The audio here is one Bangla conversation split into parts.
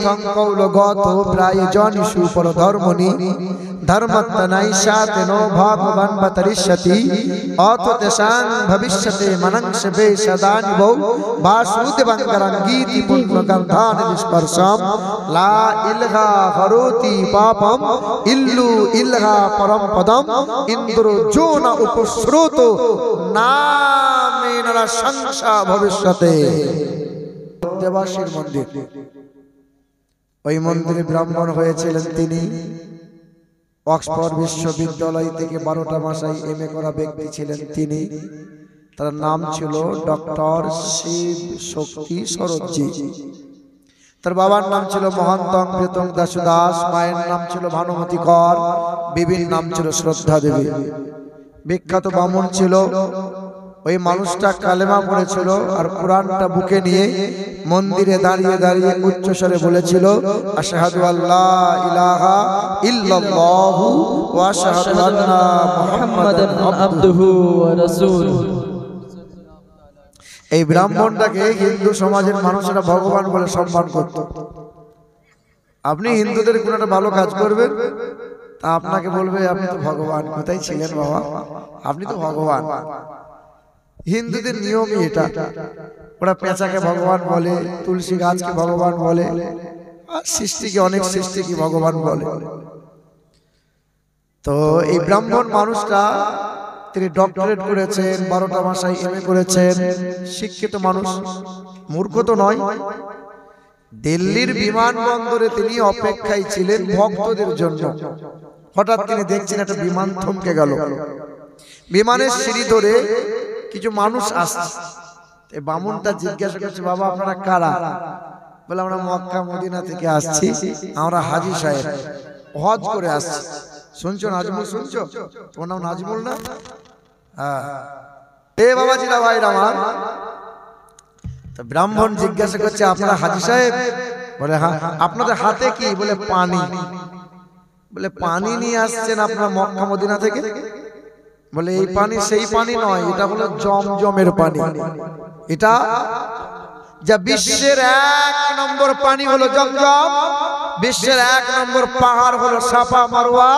থং কৌলগত প্রায় জনিষু পর ধর্মনি ধর্মত্তনাইশা তেনো ভগবান বতরিষ্যতি অত তেষাং ভবিষ্যতে মনংশবে সদানি বৌ বাসুদেবঙ্করঙ্গীতি পুণ্যগন্ধান নিষ্পর্শম লা ইলহা হরোতি পাপম ইল্লু ইলহা পরম পদম ইন্দ্র যোন উপশ্রুত নামেন সংসা ভবিষ্যতে। দেবাশীর মন্দির, ওই মন্দিরে ব্রাহ্মণ হয়েছিলেন তিনি। অক্সফোর্ড বিশ্ববিদ্যালয় থেকে 12টা ভাষায় এমএ করা ব্যক্তি ছিলেন তিনি। তার নাম ছিল ডক্টর শিব শক্তি সরোজি। তার বাবার নাম ছিল মহন্তং প্রীতং দাসদাস, মায়ের নাম ছিল ভানুমতি কর, বিবির নাম ছিল শ্রদ্ধা দেবী। বিখ্যাত ব্রাহ্মণ ছিল। ওই মানুষটা কালেমা পড়েছিল আর কোরআনটা বুকে নিয়ে মন্দিরে দাঁড়িয়ে দাঁড়িয়ে উচ্চস্বরে বলেছিল, আশহাদু আল্লা ইলাহা ইল্লাল্লাহু ওয়া আশহাদু আন্না মুহাম্মাদান আবদুহু ওয়া রাসূলুহু। এই ব্রাহ্মণটাকে হিন্দু সমাজের মানুষেরা ভগবান বলে সম্মান করত। আপনি হিন্দুদের কোনো একটা ভালো কাজ করবেন, তা আপনাকে বলবে আপনি তো ভগবান। কোথায় ছিলেন বাবা, আপনি তো ভগবান। হিন্দুদের নিয়মই এটা। ওরা পেঁচাকে ভগবান বলে, তুলসী গাছকে ভগবান বলে, আর সৃষ্টিকে, অনেক সৃষ্টিকে ভগবান বলে। তো এই ব্রাহ্মণ মানুষটা, তিনি ডক্টরেট করেছেন, 12টা ভাষায় এমএ করেছেন, শিক্ষিত মানুষ, মূর্খ তো নয়। দিল্লির বিমানবন্দরে তিনি অপেক্ষায় ছিলেন ভক্তদের জন্য। হঠাৎ তিনি দেখছেন একটা বিমান থমকে গেল। বিমানের সিঁড়ি ধরে কিছু মানুষ আসছে। এই বামুনটা জিজ্ঞাসা করছে, বাবা আপনারা কারা? বলে আমরা মক্কা মদিনা থেকে আসছি, আমরা হাজী সাহেব, হজ করে আসছি। শুনছো নাজমুল? শুনছো? তোমার নাম নাজমুল না? হ্যাঁ। এ বাবাজিরা, ভাইরা আমার। ব্রাহ্মণ জিজ্ঞাসা করছে, আপনারা হাজী সাহেব? বলে হ্যাঁ। আপনাদের হাতে কি? বলে পানি। বলে পানি নিয়ে আসছেন আপনারা মক্কা মদিনা থেকে? বলে এই পানি সেই পানি নয়, এটা হলো জমজমের পানি। এটা যা বিশ্বের 1 নম্বর পানি হলো জমজম, বিশ্বের 1 নম্বর পাহাড় হলো সাফা মারওয়া,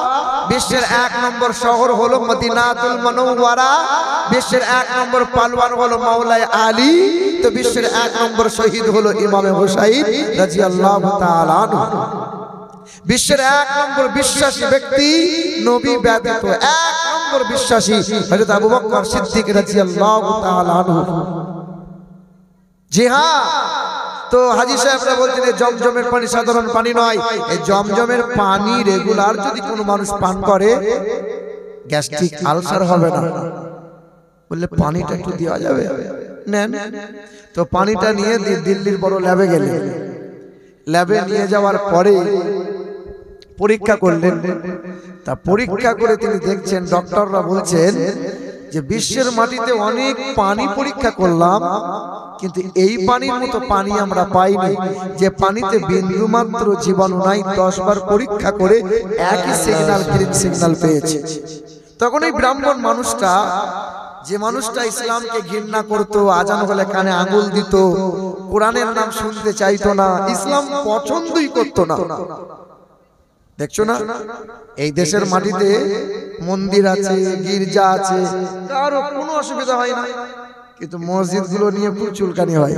বিশ্বের 1 নম্বর শহর হলো মদিনাতুল মুনাওয়ারা, বিশ্বের 1 নম্বর পালওয়ান হলো মাওলাই আলী, তো বিশ্বের 1 নম্বর শহীদ হলো ইমামে হুসাইন রাদিয়াল্লাহু তাআলা আনহু। বিশ্বের 1 নম্বর বিশ্বাসী ব্যক্তি নবী ব্যতীত 1 নম্বর বিশ্বাসী হযরত আবু বকর সিদ্দিক রাদিয়াল্লাহু তাআলা আনহু। জি হ্যাঁ। তো হাজী সাহেবরা বলছেন জমজমের পানি সাধারণ পানি নয়, এই জমজমের পানি রেগুলার যদি কোনো মানুষ পান করে গ্যাস্ট্রিক আলসার হবে না। বললে পানিটা একটু দেওয়া যাবে? নেন। তো পানিটা নিয়ে দিল্লির বড় ল্যাবে গেলেন। ল্যাবে নিয়ে যাওয়ার পরে পরীক্ষা করলেন। তা পরীক্ষা করে তিনি দেখছেন, ডক্টররা বলছেন যে বিশ্বের মাটিতে অনেক পানি পরীক্ষা করলাম, কিন্তু এই পানির মতো পানি আমরা পাইনি, যে পানিতে বিন্দু মাত্র জীবাণু নাই। 10 বার পরীক্ষা করে একই সিগন্যাল, গ্রিন সিগন্যাল পেয়েছে। তখন এই ব্রাহ্মণ মানুষটা, যে মানুষটা ইসলামকে ঘৃণা করত, আজান হলে কানে আঙ্গুল দিত, কোরআনের নাম শুনতে চাইতো না, ইসলাম পছন্দই করতো না। দেখছো না, এই দেশের মাটিতে মন্দির আছে, গির্জা আছে, কারো কোনো অসুবিধা হয় না, কিন্তু মসজিদগুলো নিয়ে খুব চুলকানি হয়।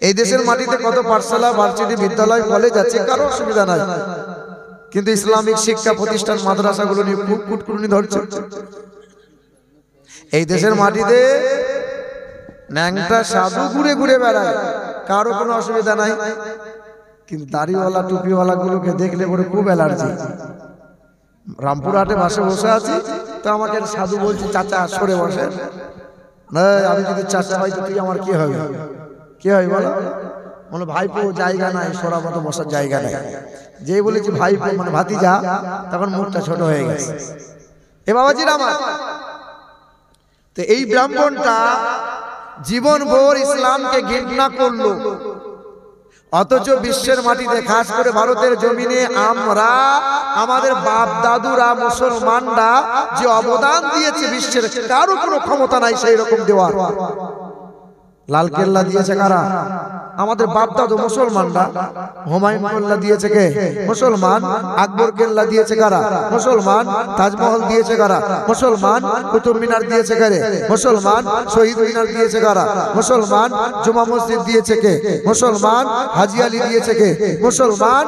এই দেশের মাটিতে কত পাঠশালা, ভার্সিটি, বিদ্যালয়, কলেজ আছে, কারো অসুবিধা নাই, কিন্তু ইসলামিক শিক্ষা প্রতিষ্ঠান, মাদ্রাসাগুলো নিয়ে খুব কুটকুটনি ধরছে। এই দেশের মাটিতে ন্যাংটা সাধু ঘুরে ঘুরে বেড়ায়, কারো কোনো অসুবিধা নাই, কিন্তু দাড়িওয়ালা টুপিওয়ালা গুলোকে দেখলে পরে খুব অ্যালার্জি। রামপুরহাটে বাসে বসে আছি, তো আমাকে সাধু বলছে, চাচা সরে বসে। না, আমি যদি চাচা হয় তো তুই আমার কি হবে? কি হয় বলো? বলো ভাইপো জায়গা নাই, সরা মতো বসার জায়গা নাই। যেই বলেছি ভাইপো মানে ভাতিজা, তখন মুখটা ছোট হয়ে গেছে। এ বাবাজির আমার, তো এই ব্রাহ্মণটা জীবন ভোর ইসলামকে ঘৃণা করলো, অথচ বিশ্বের মাটিতে, খাস করে ভারতের জমিনে আমরা, আমাদের বাপ দাদুরা, মুসলমানরা যে অবদান দিয়েছে, বিশ্বের কারো কোনো ক্ষমতা নাই সেই রকম দেওয়ার। লালকেল্লা দিয়েছে কারা? আমাদের বাপ দাদু মুসলমানরা। হুমায়ুন কেল্লা দিয়েছে কে? মুসলমান। আকবর কেল্লা দিয়েছে কারা? মুসলমান। তাজমহল দিয়েছে কারা? মুসলমান। কুতুব মিনার দিয়েছে কারে? মুসলমান। শহীদ মিনার দিয়েছে কারা? মুসলমান। জুমা মসজিদ দিয়েছে কে? মুসলমান। হাজি আলী দিয়েছে কে? মুসলমান।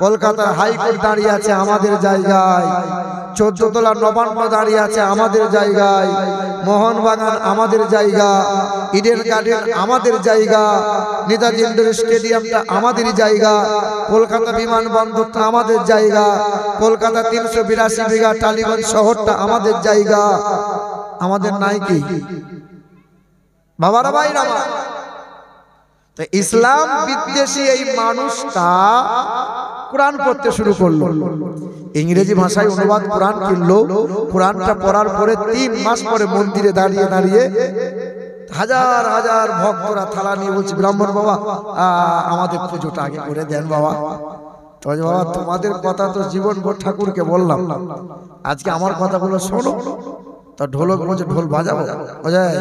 কলকাতার হাইকোর্ট দাঁড়িয়ে আছে আমাদের জায়গায়, 14 তলা নবান্ন দাঁড়িয়ে আছে আমাদের জায়গায়, মোহনবাগান আমাদের জায়গা, ইডেন গার্ডেন আমাদের জায়গা, নেতাজি ইন্ডোর স্টেডিয়ামটা আমাদের জায়গা, কলকাতা বিমানবন্দরটা আমাদের জায়গা, কলকাতা 382 বিঘা টালিগঞ্জ শহরটা আমাদের জায়গা। আমাদের নাই কি বাবারা ভাইরা? তো ইসলাম বিদ্বেষী এই মানুষটা কোরআন পড়তে শুরু করলো, ইংরেজি ভাষায় অনুবাদ কোরআন কিনলো। কোরআনটা পড়ার পরে 3 মাস পরে মন্দিরে দাঁড়িয়ে দাঁড়িয়ে হাজার হাজার ভক্তরা থালা নিয়ে বলছে, ব্রাহ্মণ বাবা আমাদের পুজোটা আগে করে দেন বাবা। তো বাবা তোমাদের কথা তো জীবনভর ঠাকুরকে বললাম, আজকে আমার কথাগুলো শোনো। তো ঢোলক বলছে ঢোল বাজাবো। বোঝায়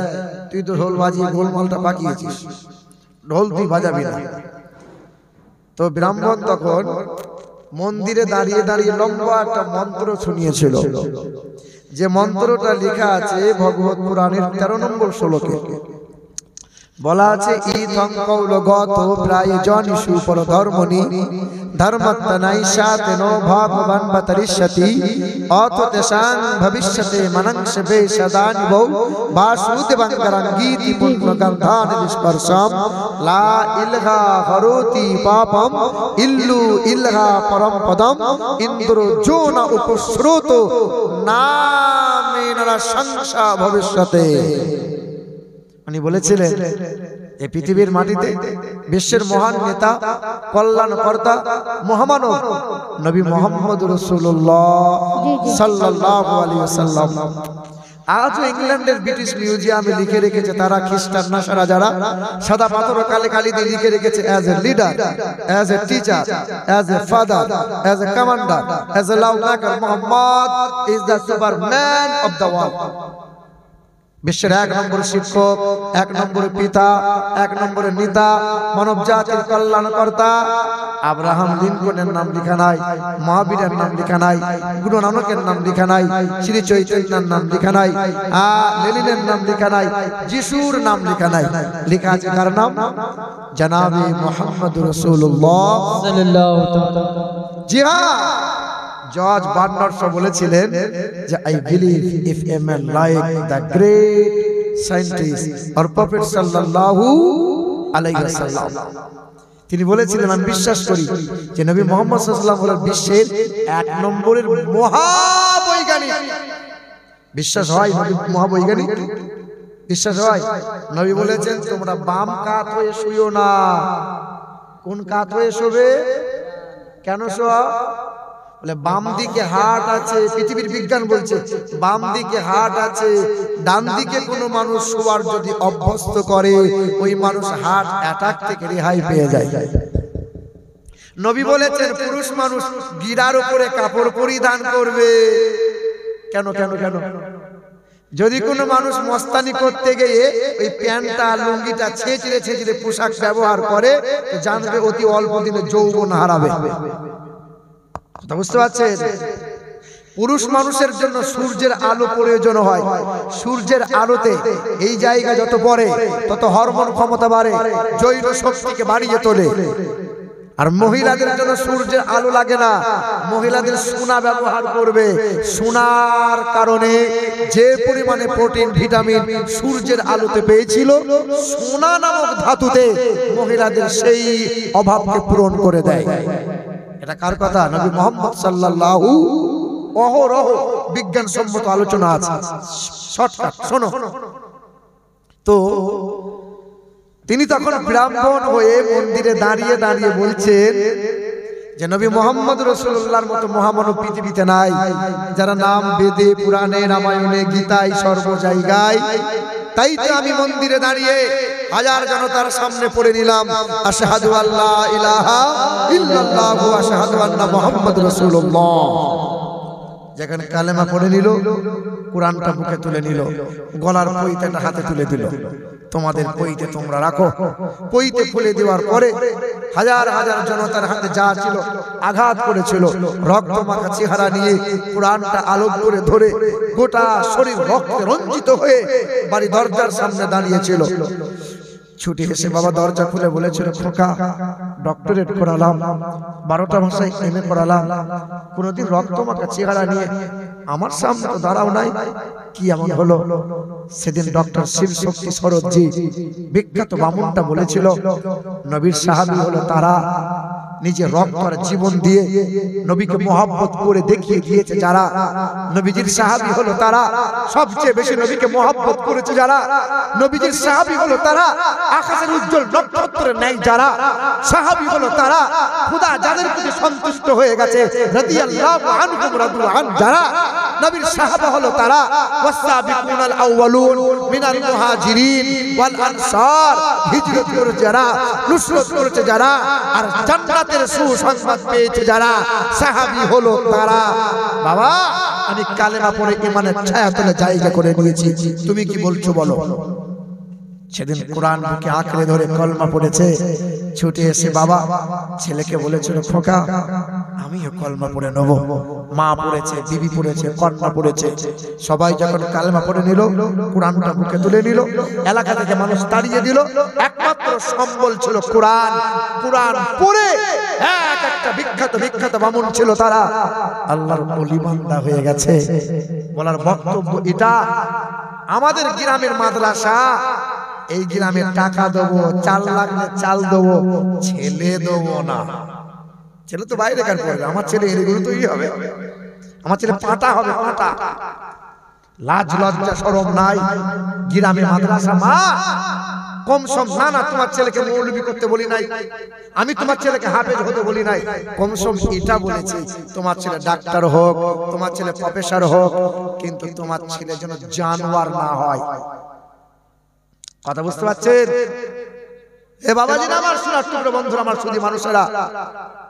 তুই তো ঢোল বাজিয়ে গোলমালটা পাকিয়েছিস, ঢোল তুই বাজাবি না। তো ব্রাহ্মণ তখন মন্দিরে দাঁড়িয়ে দাঁড়িয়ে লম্বা একটা মন্ত্র শুনিয়েছিল, যে মন্ত্রটা লেখা আছে ভগবত পুরাণের 13 নম্বর শ্লোকে। বলা আছে ইথং কৌলগত প্রায় জনিষু পর ধর্মনি ধর্মত্তনাইশাতেনো ভগবান বতরিষ্যতি অততেশাং ভবিষ্যতে মনংশবে সদানিবৌ বাসুদেবঙ্করঙ্গীতি পুণ্যগন্ধান বিস্পর্শম লা ইলহা হরোতি পাপম ইল্লু ইলহা পরম পদম ইন্দ্র যোন উপশ্রুত নামেনরা সংসা ভবিষ্যতে। উনি বলেছিলেন এই পৃথিবীর মাটিতে বিশ্বের মহান নেতা, কল্যাণকর্তা, মহামানব নবী মুহাম্মদ রাসূলুল্লাহ সাল্লাল্লাহু আলাইহি ওয়াসাল্লাম। আজও ইংল্যান্ডের ব্রিটিশ মিউজিয়ামে লিখে রেখেছে তারা, খ্রিস্টান নাসারা যারা, সাদা পাথর কালে কালি দিয়ে লিখে রেখেছে as a leader, as a teacher, as a father, as a commander, as a love maker, Muhammad is the Superman of the world. বিশ্বের 1 নম্বর শিক্ষক, 1 নম্বর পিতা, 1 নম্বরের নেতা, মানব জাতির কল্যাণকর্তা। আব্রাহাম লিঙ্কনের নাম লেখা নাই, মহাবীরের নাম লেখা নাই, গুরু নানকের নাম লেখা নাই, শ্রী চৈতন্যের নাম লেখা নাই, লেনিনের নাম লেখা নাই, যিশুর নাম লেখা নাই। লেখা আছে কার নাম? জনাবে মুহাম্মদ রাসূলুল্লাহ সাল্লাল্লাহু তাআলা। জি হ্যাঁ, জর্জ বার্নার্ড শো বলেছিলেন যে I believe if a man like the great scientist or prophet সাল্লাল্লাহু আলাইহি ওয়াসাল্লাম, তিনি বলেছিলেন আমি বিশ্বাস করি যে নবী মুহাম্মদ সাল্লাল্লাহু আলাইহি ওয়াসাল্লাম হলেন বিশ্বের 1 নম্বরের মহাবৈজ্ঞানিক। বিশ্বাস হয় নবী মহাবৈজ্ঞানিক? বিশ্বাস হয়? নবী বলেছেন তোমরা বাম কাত হয়ে শুইও না। কোন কাত হয়ে শোবে? কেন শোয়া? বলে বাম দিকে হার্ট আছে, পৃথিবীর বিজ্ঞান বলছে বাম দিকে হার্ট আছে, ডান দিকে কোনো মানুষ শোয়ার যদি অভ্যস্ত করে ওই মানুষ হার্ট অ্যাটাক থেকে রেহাই পেয়ে যায়। নবী বলেছেন পুরুষ মানুষ গিরার উপরে কাপড় পরিধান করবে। কেন কেন কেন? যদি কোনো মানুষ মস্তানি করতে গিয়ে ওই প্যান্টটা লুঙ্গিটা ছেঁচড়ে ছেঁচড়ে পোশাক ব্যবহার করে জানবে অতি অল্প দিনে যৌবন হারাবে। বুঝতে পারছেন? পুরুষ মানুষের জন্য সূর্যের আলো প্রয়োজন হয়। সূর্যের আলোতে এই জায়গা যত পড়ে তত হরমোন ক্ষমতা বাড়ে, জৈব শক্তিকে বাড়িয়ে তোলে। আর মহিলাদের জন্য সূর্যের আলো লাগে না, মহিলাদের সোনা ব্যবহার করবে। সোনার কারণে যে পরিমাণে প্রোটিন ভিটামিন সূর্যের আলোতে পেয়েছিল, সোনা নামক ধাতুতে মহিলাদের সেই অভাবকে পূরণ করে দেয়। এটা কার কথা? নবী মুহাম্মদ সাল্লাল্লাহু। অহরহ বিজ্ঞানসম্মত আলোচনা আছে, শর্টকাট শোনো। তো তিনি তখন ব্রাহ্মণ হয়ে মন্দিরে দাঁড়িয়ে দাঁড়িয়ে বলছেন যে নবী মুহাম্মদ রাসূলুল্লাহর মতো মহামানব পৃথিবীতে নাই, যারা নাম বেদে, পুরাণে, রামায়ণে, গীতায়, সর্ব জায়গায়। তাই তো আমি মন্দিরে দাঁড়িয়ে হাজার জনতার সামনে পড়ে নিলাম আশহাদু আল্লা ইলাহা ইল্লাল্লাহ ওয়া আশহাদু আন্না মুহাম্মাদুর রাসূলুল্লাহ। যেখানে কালেমা পড়ে নিল, কোরআনটা বুকে তুলে নিল, গলার পৈতাটা হাতে তুলে দিল। তোমাদের পইতে তোমরা রাখো। পইতে খুলে দেওয়ার পরে হাজার হাজার জনতার হাতে যা ছিল আঘাত করেছিল, রক্ত মাখা চেহারা নিয়ে কোরআনটা আলোক করে ধরে গোটা শরীর রক্তে রঞ্জিত হয়ে বাড়ি দরজার সামনে দাঁড়িয়েছিল। ছুটি এসে বাবা দরজা খুলে বলেছিল, খোকা ডক্টরেট করালাম, 12টা ভাষায় এমএ করালাম, কোনোদিন রক্ত মাখা চেহারা নিয়ে আমার সামনে তো দাঁড়াও নাই, কি এমন হলো? সেদিন ডক্টর শিব শক্তি সরোজজি বিখ্যাত বামুনটা বলেছিল, নবীর সাহাবী হলো তারা নিজে রক্ত আর জীবন দিয়ে নবীকে মহব্বত করে দেখিয়ে দিয়েছে যারা। নবীজির সাহাবী হলো তারা সবচেয়ে বেশি নবীকে মহব্বত করেছে যারা। নবীজির সাহাবী হলো তারা আকাশের উজ্জ্বল নক্ষত্রের ন্যায় যারা। সাহাবী হলো তারা খোদা যাদের প্রতি সন্তুষ্ট হয়ে গেছে রাদিয়াল্লাহু আনহুম রাদু আন যারা। নবীর সাহাবা হলো তারা ওয়াসাবিকুনাল আউয়ালুন মিনাল মুহাজিরিন ওয়াল আনসার, হিজরত করেছে যারা, নুসরত করেছে যারা, আর জান্নাতের সুসংবাদ পেয়েছে যারা। সাহাবী হলো তারা। বাবা আমি কালেমা পড়ে ইমানের ছায়াতলে জায়গা করে নিয়েছি, তুমি কি বলছো বলো? সেদিন কোরআন বুকে আঁকড়ে ধরে কলমা পড়েছে। ছুটে এসে বাবা ছেলেকে বলেছিল, খোকা আমিও কলমা পড়ে নেব। মা পড়েছে, বিবি পড়েছে, কন্যা পড়েছে, সবাই যখন কালেমা পড়ে নিল, কোরআনটা বুকে তুলে নিল, এলাকা থেকে মানুষ তাড়িয়ে দিল। একমাত্র সম্বল ছিল কোরআন। কোরআন পড়ে এক একটা বিখ্যাত বিখ্যাত বামুন ছিল তারা আল্লাহর ওলি বান্দা হয়ে গেছে। বলার বক্তব্য এটা, আমাদের গ্রামের মাদ্রাসা, এই গ্রামে টাকা দেবো, চাল লাগলে চাল দেবো, ছেলে দেবো না। ছেলে তো বাইরে কার পড়বে, আমার ছেলে এগুলো তো হবে, আমার ছেলে পাটা হবে, পাটা। লাজ লজ্জা শরম নাই। গ্রামে মাদ্রাসা মা কম সম না, না তোমার ছেলেকে মৌলবি করতে বলি নাই, আমি তোমার ছেলেকে হাফেজ হতে বলি নাই, কম সম এটা বলেছি তোমার ছেলে ডাক্তার হোক, তোমার ছেলে প্রফেসর হোক, কিন্তু তোমার ছেলে যেন জানোয়ার না হয়। কথা বুঝতে পারছেন? এ বাবাজি আমার সোনার টুকরো বন্ধুরা, আমার সুধী মানুষেরা,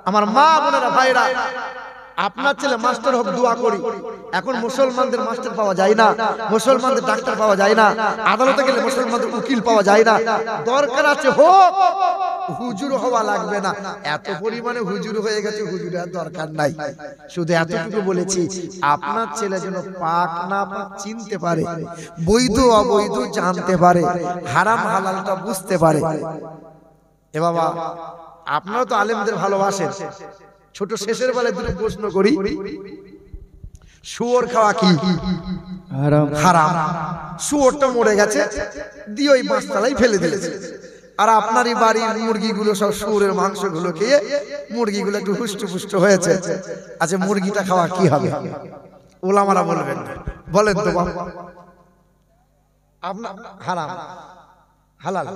আমার মা বোনেরা, ভাইরা, আপনার ছেলে মাস্টার হোক দোয়া করি। এখন মুসলমানদের মাস্টার পাওয়া যায় না, মুসলমানদের ডাক্তার পাওয়া যায় না, আদালতে গেলে মুসলমানদের উকিল পাওয়া যায় না। দরকার আছে হোক, হুজুর হওয়া লাগবে না। এত পরিমাণে হুজুর হয়ে গেছে, হুজুরের দরকার নাই। শুধু এতটুকু বলেছি, আপনার ছেলে যেন পাক না পাক চিনতে পারে, বৈধ অবৈধ জানতে পারে, হারাম হালালটা বুঝতে পারে। এ বাবা আপনারা তো আলেমদের ভালোবাসেন। ছোট শেষের বেলায় দুটো প্রশ্ন করি, শুয়োর খাওয়া কি হারাম? শুয়োরটা মরে গেছে, দিয়ে ওই মাছতলায় ফেলে দিয়েছে, আর আপনারই বাড়ির মুরগিগুলো সব শুয়োরের মাংসগুলো খেয়ে মুরগিগুলো একটু হুষ্ট পুষ্ট হয়েছে। আচ্ছা মুরগিটা খাওয়া কি হবে? ওলামারা বলবেন, বলেন তো বাবা। আপনার হারাম হালাল,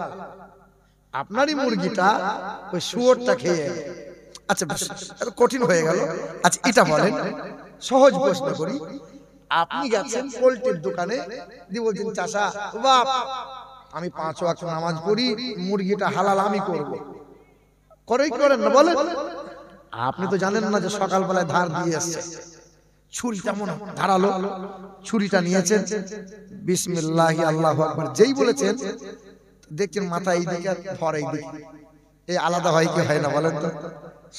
আপনারই মুরগিটা ওই শুয়োরটা খেয়ে। আচ্ছা কঠিন হয়ে গেল। আচ্ছা এটা বলেন, সহজ প্রশ্ন করি, আপনি গেছেন পোল্ট্রির দোকানে, দিয়ে বলছেন চাচা বাপ আমি 5 ওয়াক্ত নামাজ পড়ি, মুরগিটা হালাল আমি করব, করেন না বলেন? আপনি তো জানেন না যে সকালবেলায় ধার দিয়ে আসছে, ছুরিটা মনে ধারালো, ছুরিটা নিয়েছেন, বিসমিল্লাহি আল্লাহু আকবার যেই বলেছেন, দেখছেন মাথা এইদিকে আর ধর এইদিকে, এই আলাদা হয় কি হয় না বলেন তো?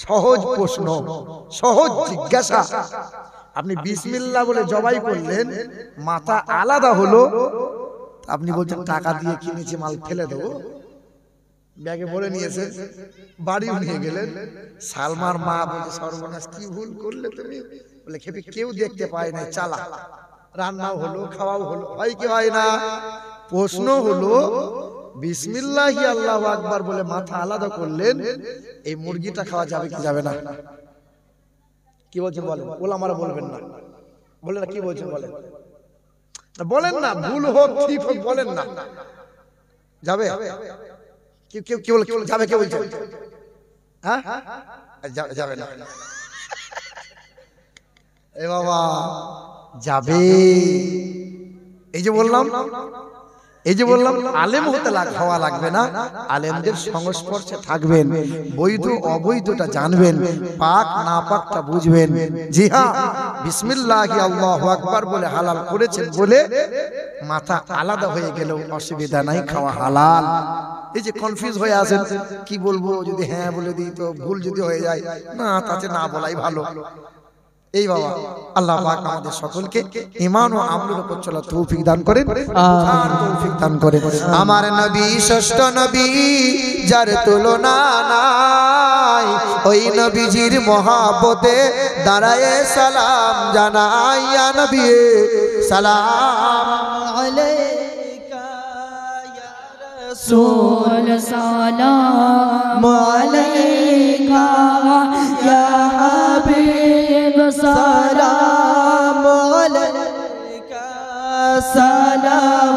সহজ প্রশ্ন, সহজ জিজ্ঞাসা। আপনি বিসমিল্লাহ বলে জবাই করলেন, মাথা আলাদা হলো, আপনি বলছেন টাকা দিয়ে কিনেছি মাল ফেলে দেবো, ব্যাগে ভরে নিয়েছেন, বাড়িও নিয়ে গেলেন। সালমার মা বলছে সর্বনাশ কি ভুল করলে তুমি? বলে খেপি কেউ দেখতে পায় না, চালা, রান্নাও হলো খাওয়াও হলো, হয় কি হয় না? প্রশ্ন হলো বিসমিল্লাহি আল্লাহু আকবার বলে মাথা আলাদা করলেন, এই মুরগিটা খাওয়া যাবে কি যাবে না? কি বলছেন বলেন? ওলামারা বলবেন না, বলেন না, কি বলছেন বলেন? বলেন না, ভুল হোক ঠিক হোক বলেন না, যাবে? কেউ কেউ যাবে, কে বলছে? হ্যাঁ যাবে না। এ বাবা যাবে। এই যে বললাম, আলেম হতে হওয়া লাগবে না, আলেমদের সংস্পর্শে থাকবেন, বৈধ অবৈধটা জানবেন, পাক না পাকটা বুঝবেন। জি হ্যাঁ, বিসমিল্লাহি আল্লাহু আকবার বলে হালাল করেছেন বলে মাথা আলাদা হয়ে গেলেও অসুবিধা নাই, খাওয়া হালাল। এই যে কনফিউজ হয়ে আছেন কি বলবো, যদি হ্যাঁ বলে দিই তো ভুল যদি হয়ে যায়, না তাতে না বলাই ভালো। এই বাবা আল্লাহ পাক আমাদের সকলকে ঈমান ও আমলের উপর চলার তৌফিক দান করেন, আর তৌফিক দান করেন। আমার নবী ষষ্ঠ নবী, যার তুলনা নাই, ওই নবীজির মহব্বতে দাঁড়ায় সালাম জানাই। ইয়া নবী সালাম আলাইকা ইয়া রাসূল, সালাম আলাইকা ইয়া হাবিব, সালাম আলাইকা সালাওয়াতুল্লাহ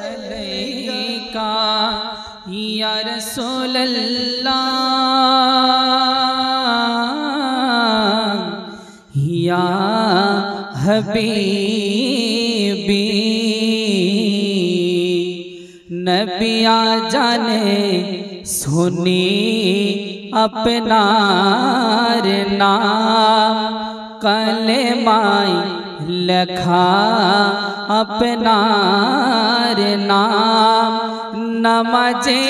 আলাইকা ইয়া রাসূলুল্লাহ ইয়া হাবিবি। नबिया जाने सुनी अपनार नाम, कलेमाई लखा अपनार नाम, नमाजे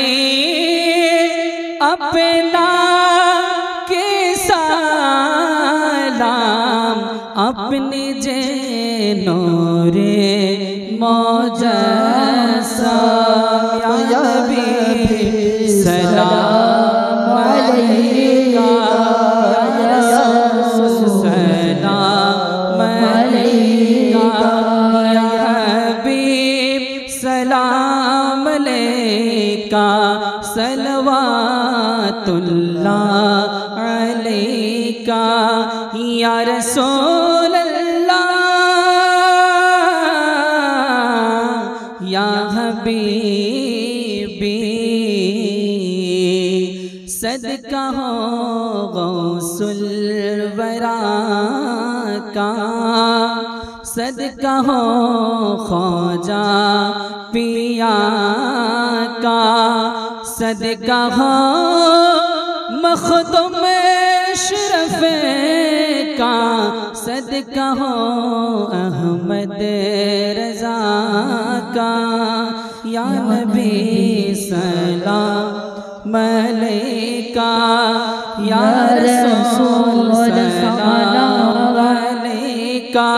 अपना के सलाम, अपने जे नूरे मौजज़म या नबी सलाम अलैका या रसूल, सलाम अलैका या हबीब, सलाम अलैका सलवातुल्लाह अलैका या रसूल या हबीबी। सदका हो गौसुल वरा का, सदका हो ख्वाजा पिया का, सदका हो मखदूम अशरफ का, सदका हो अहमद रजा का या नबी सलाम अलैका या रसूल सलाम अलैका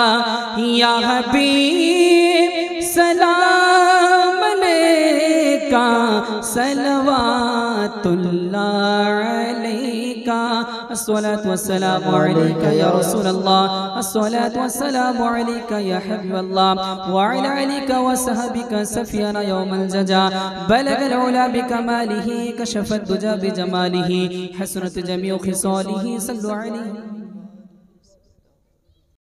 या हबीब सलाम अलैका सलवातुल्लाह अलैका। अस्सलातु वस्सलामु अलैका या रसूलल्लाह, अस्सलातु वस्सलामु अलैका या हबीबल्लाह, व अला आलिका व सहबिका सफियाना यौमल जजा, बलगल उला बिकमालिही, कशफत दुजा बिजमालिही, हसनत जमीउ खिसालिही, सल्लु अलैहि।